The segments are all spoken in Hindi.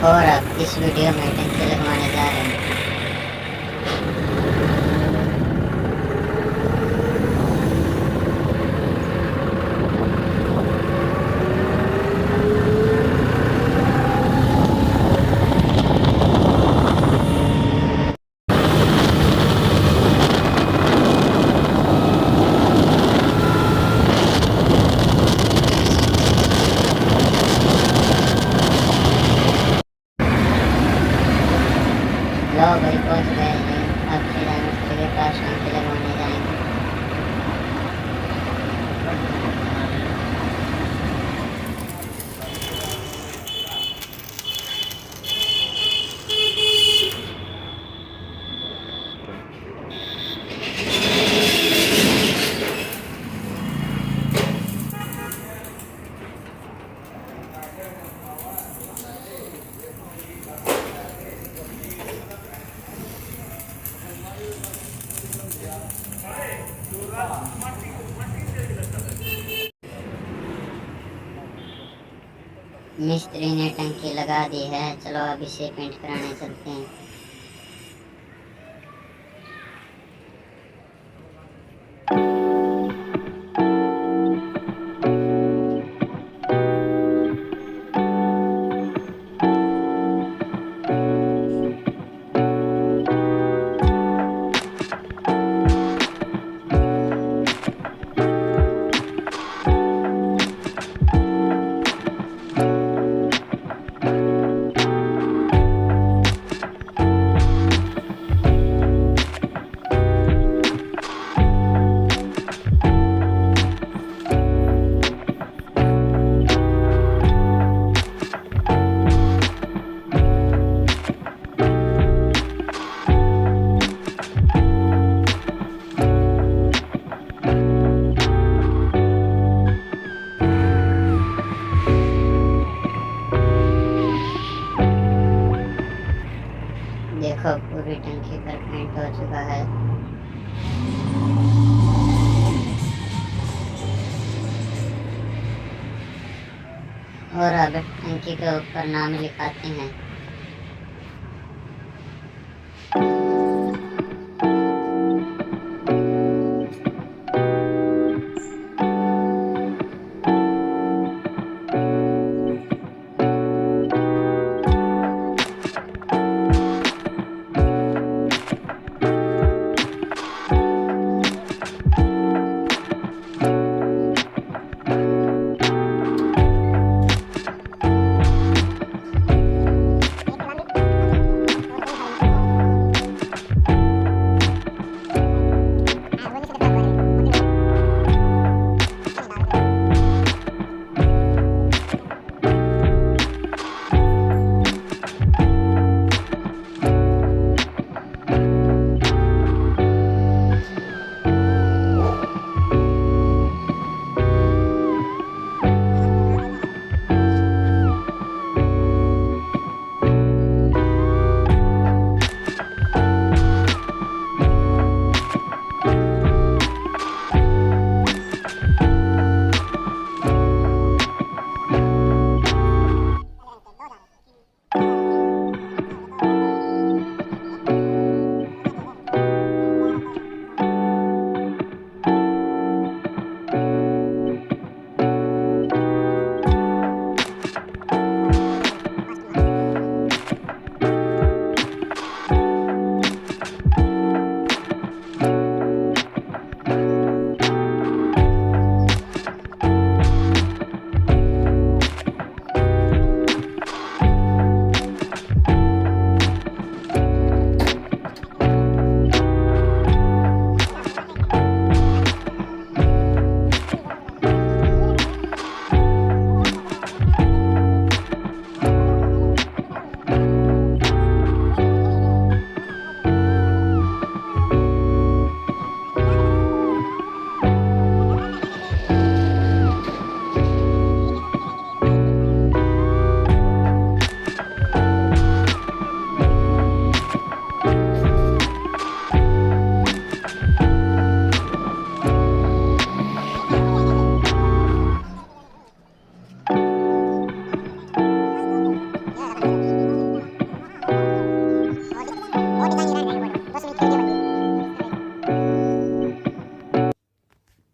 और अब इस वीडियो में टंकी लगवाने जा रहे हैं। लो भाई पहुंच गए हैं। अब सीधा मिस्त्री के पास टंकी लगवाने जाएंगे। मिस्त्री ने टंकी लगा दी है। चलो अब इसे पेंट कराने चलते हैं। देखो पूरी टंकी पर पेंट हो चुका है। और अब टंकी के ऊपर नाम लिखाते हैं।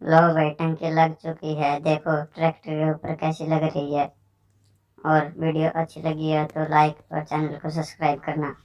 लो भाई टंकी लग चुकी है, देखो ट्रैक्टर के ऊपर कैसी लग रही है। और वीडियो अच्छी लगी है तो लाइक और चैनल को सब्सक्राइब करना।